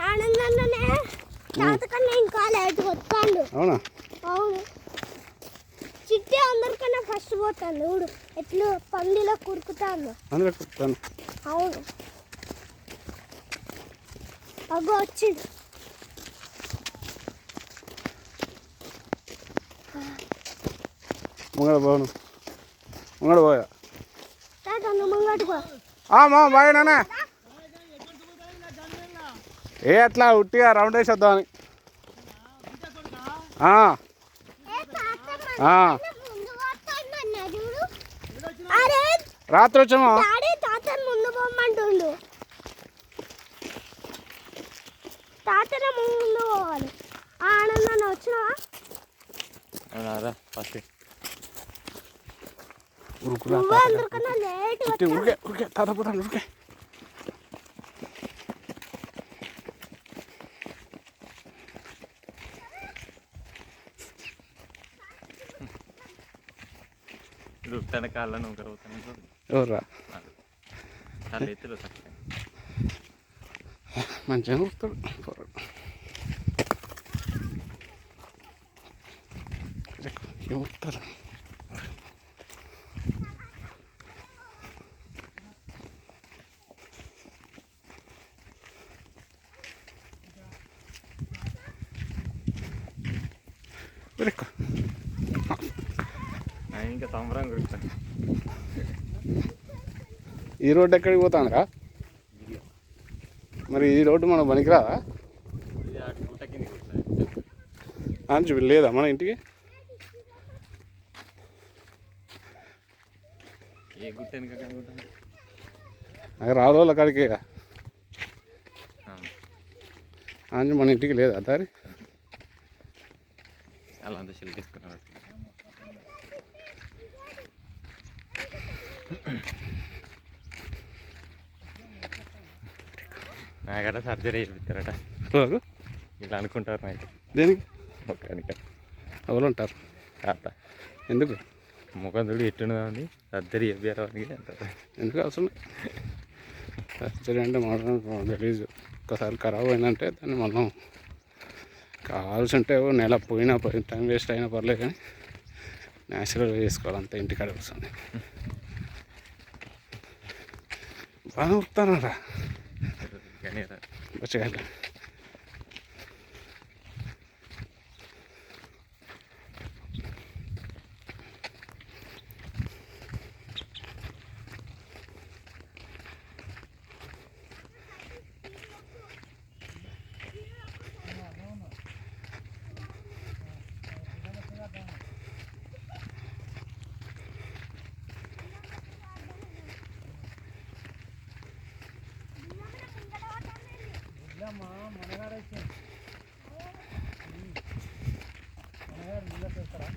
ఆనందంగానే తాతకన్నా ఇంకా లేట్ వస్తాడు. అవునా? అవును. చిట్టి అందరికన్నా ఫస్ట్ పోతాను. చూడు ఎట్లు పందిలో కురుకుతాను. అవును. అగో వచ్చిండు. ముంగడ పోను. ముంగడ పోయా. ముంగడు పో. మా బాయ్ నాన్న. ఏ అట్లా ఉట్టిగా రౌండ్ వేసేద్దామని. రాత్రి వచ్చామా? ముందు పోమంటుండు. తాతనే ముందు పోవాలి. ఆనందాన్ని వచ్చినావా? అందరికన్నా లేట్ ఉరికే తాత పోతాను. ఉరికే తన కాళ్ళను ఎవర్రా? చాలా ఎత్తులు మంచిగా కూర్తాడు. ఏమవుతారు? ఇంకా సంబరం కుడుతాను. ఈ రోడ్డు ఎక్కడికి పోతాందిరా? మరి ఈ రోడ్డు మనం పనికిరాదా? అని చూపి లేదా మన ఇంటికి? ఏ గుట్ట అది రాళ్ళ కాడికి అని మన ఇంటికి లేదా దారి? అలా అంతా సెల్ తీసుకున్నాడు. నాకట సర్జరీ చేయిస్తారట. ఇలా అనుకుంటారు నాకు. దేనికి? ముఖానికి. ఎవరు ఉంటారు? తాత. ఎందుకు? ముఖం చూడు ఎట్టున్నది. సర్జరీ చేయాలని అంటారు. ఎందుకు అవసరం? సర్జరీ అంటే మనం గలీజ్. ఒక్కసారి ఖరాబ్ అయిందంటే దాన్ని మనం కావాల్సి ఉంటే నెల పోయినా టైం వేస్ట్ అయినా పర్లేదు, కానీ న్యాచురల్గా చేసుకోవాలి. అంత ఇంటికాడ వస్తుంది. బాగా ఉరుకుతానరా వచ్చేయాలి. మనగాడు వచ్చాడు. మనగాడు ముందు చేస్తారా?